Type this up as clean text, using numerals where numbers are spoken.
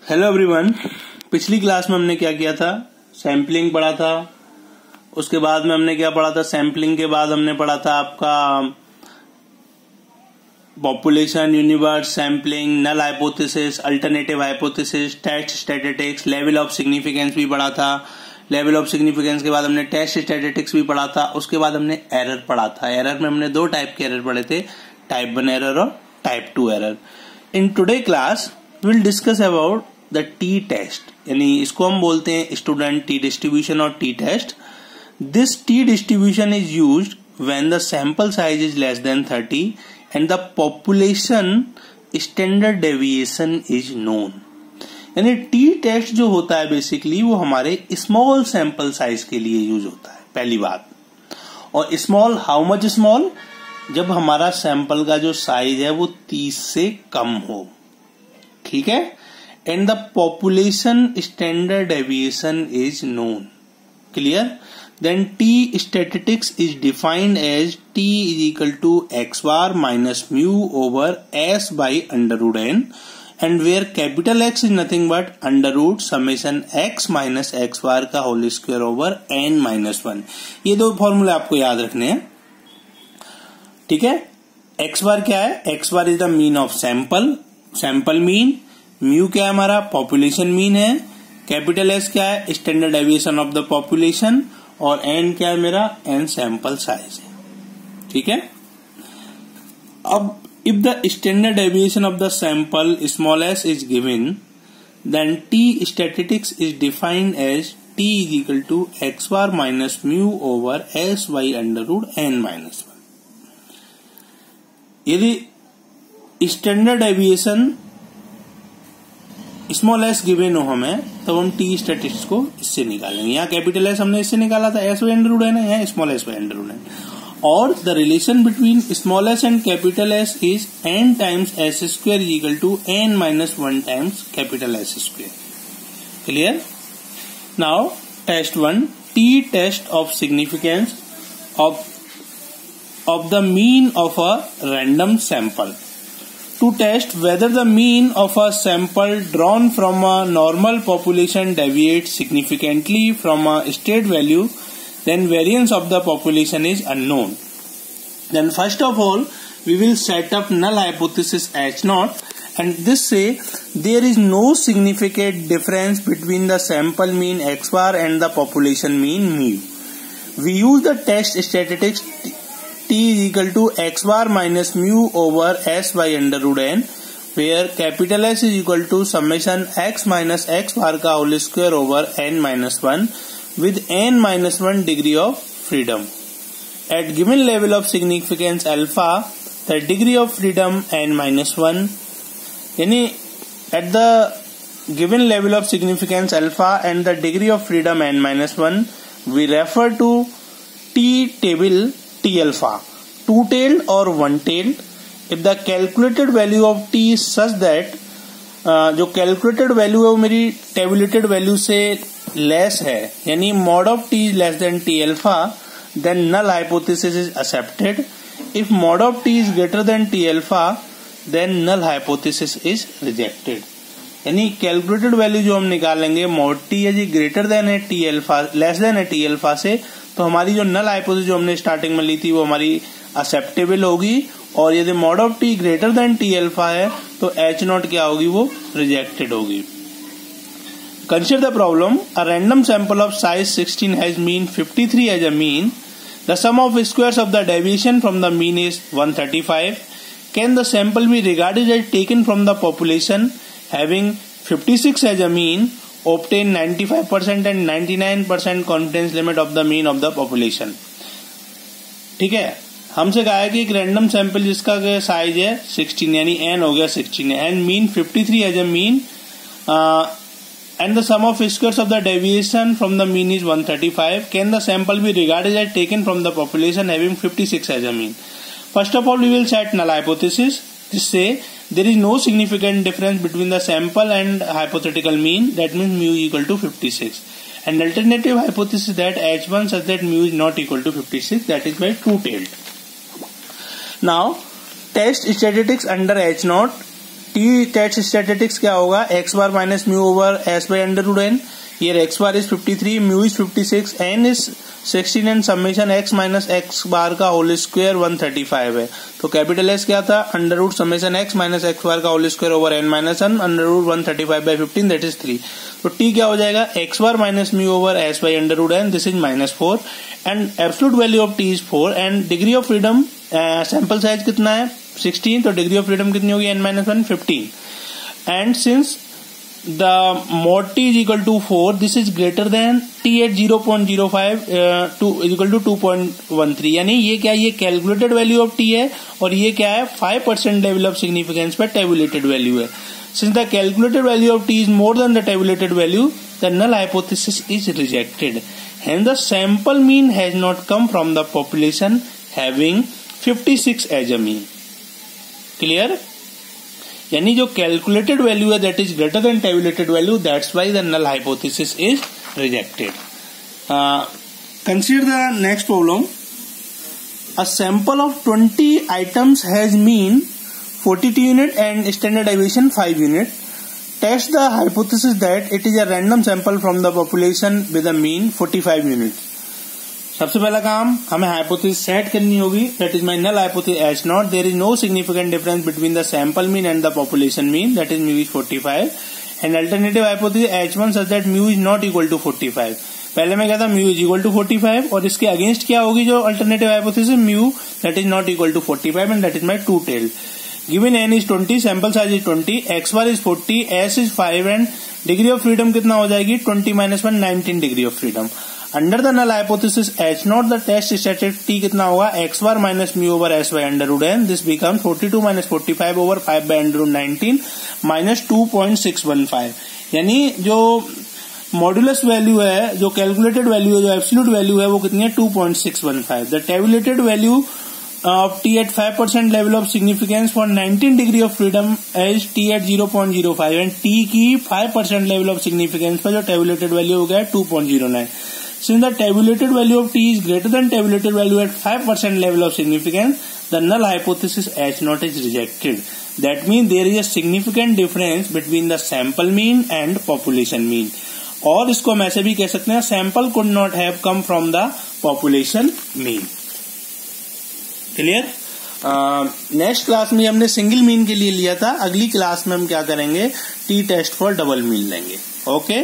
Hello everyone. पिछली class में हमने क्या किया था, सैम्पलिंग पढ़ा था। उसके बाद में हमने क्या पढ़ा था, सैम्पलिंग के बाद हमने पढ़ा था आपका population, universe, sampling, null hypothesis, alternative hypothesis, test statistics, level of significance भी पढ़ा था। लेवल ऑफ सिग्निफिकेंस के बाद हमने टेस्ट स्टैटिस्टिक्स भी पढ़ा था। उसके बाद हमने एरर पढ़ा था। एरर में हमने दो टाइप के एरर पढ़े थे, टाइप 1 एरर और type 2 error. In today class will discuss about the t test, यानी इसको हम बोलते हैं स्टूडेंट टी डिस्ट्रीब्यूशन और t test. This t distribution is used when the sample size is less than 30 and the population standard deviation is known. यानी t test जो होता है बेसिकली वो हमारे स्मॉल सैंपल साइज के लिए यूज होता है, पहली बात। और स्मॉल, हाउ मच स्मॉल? जब हमारा सैंपल का जो साइज है वो 30 से कम हो, ठीक है। And the population standard deviation is known, clear. Then T statistics is defined as T is equal to x bar minus mu over S by under root N, and where capital X is nothing but under root summation X minus X bar का whole square over N minus 1। ये दो फॉर्मूले आपको याद रखने हैं, ठीक है। एक्स बार क्या है? X bar is the mean of sample mean. Mu क्या है हमारा? पॉपुलेशन मीन है। कैपिटल एस क्या है? Standard deviation of the population. और एन क्या है मेरा? एन सैंपल साइज है, ठीक है। अब if the standard deviation of the sample small s is given, then T statistics is defined as T is equal to x bar minus mu over S by under root n minus 1। यदि standard deviation small s given हो हमें, तो हम T statistics को इससे निकालेंगे। यहाँ capital S हमने इससे निकाला था, S by under root N है, यहाँ small S by under root N. और the relation between small S and capital S is N times S square is equal to N minus 1 times capital S square, clear. Now test 1, T test of significance of the mean of a random sample. To test whether the mean of a sample drawn from a normal population deviates significantly from a state value, then variance of the population is unknown. Then first of all, we will set up null hypothesis H0, and this say there is no significant difference between the sample mean x bar and the population mean mu. We use the test statistics t is equal to x bar minus mu over s by under root n, where capital S is equal to summation x minus x bar का whole square over n minus 1 with n minus 1 degree of freedom. At given level of significance alpha, the degree of freedom n minus 1, यानी at the given level of significance alpha and the degree of freedom n minus 1, we refer to t table T alpha, two-tailed or one-tailed. If the calculated value of T is such that जो calculated value है वो मेरी tabulated value से less है, यानी mod of T is less than T alpha, then null hypothesis is accepted. If mod of T is greater than T alpha, then null hypothesis is rejected. यानी calculated value जो हम निकालेंगे mod T यदि greater than है T alpha, less than है T alpha से, तो हमारी जो नल हाइपोथेसिस जो हमने स्टार्टिंग में ली थी वो हमारी एक्सेप्टेबल होगी। और यदि mod of T greater than T alpha है तो H0 क्या होगी? वो रिजेक्टेड होगी। Consider the problem, a random sample of size 16 has mean 53 as a mean. The sum of squares of the deviation from the mean is 135। Can the sample be regarded as taken from the population having 56 as a mean, obtain 95% and 99% confidence limit of the mean of the population, ठीक है। हमसे कहा है कि एक random sample जिसका size है 16, यानी n हो गया 16 है, and mean 53 as a mean, and the sum of squares of the deviation from the mean is 135. Can the sample be regarded as taken from the population having 56 as a mean? First of all, we will set null hypothesis. This say there is no significant difference between the sample and hypothetical mean, that means mu equal to 56. And alternative hypothesis that H1 such that mu is not equal to 56, that is by two-tailed. Now test statistics under H0. T test statistics क्या होगा, x bar minus mu over S by under root n. Here x bar is 53, mu is 56, n is 16 and summation x minus X bar का whole square 135 है. तो capital S क्या था, under root summation x minus X bar का whole square over n minus one under root 135/15 that is 3. तो t क्या हो जाएगा, x bar minus mu over s by under root n, this is -4 and absolute value of t is 4 and degree of freedom sample size कितना है 16, तो degree of freedom कितनी होगी n-1 15 and since the mod t is equal to 4, this is greater than t at 0.05 to is equal to 2.13. यानी ये क्या है, ये कैलकुलेटेड वैल्यू ऑफ t है और ये क्या है 5% लेवल ऑफ सिग्निफिकेंस पर टेबुलेटेड वैल्यू है. Since the calculated value of t is more than the tabulated value, the null hypothesis is rejected. Hence the sample mean has not come from the population having 56 as a mean. Clear? यानी जो calculated value है that is greater than tabulated value, that's why the null hypothesis is rejected. Consider the next problem. A sample of 20 items has mean 42 unit and standard deviation 5 unit. Test the hypothesis that it is a random sample from the population with a mean 45 unit. सबसे पहला काम हमें hypothesis set करनी होगी, that is my null hypothesis H not. There is no significant difference between the sample mean and the population mean, that is mu is 45 and alternative hypothesis H1 such that mu is not equal to 45. पहले मैं कहता mu is equal to 45 और इसके against क्या होगी जो alternative hypothesis, mu that is not equal to 45 and that is my two tail. Given n is 20, sample size is 20, x bar is 40, s is 5 and degree of freedom कितना हो जाएगी 20-1 19 degree of freedom. Under the null hypothesis H naught the test statistic t कितना होगा, x bar minus mu over s by under root n, this become 42 minus 45 over 5 by under root 19 minus 2.615. यानी जो modulus value है, जो calculated value है, जो absolute value है वो कितनी है 2.615. The tabulated value of t at 5% level of significance for 19 degree of freedom is t at 0.05 and t की 5% level of significance पर जो tabulated value हो गया 2.09. Since the tabulated value of t is greater than tabulated value at 5% level of significance, the null hypothesis H naught is rejected. That means there is a significant difference between the sample mean and population mean. और इसको हम ऐसे भी कह सकते हैं, sample could not have come from the population mean. Clear? Next class में हमने सिंगल मीन के लिए लिया था, अगली क्लास में हम क्या करेंगे, t test for double mean लेंगे. ओके.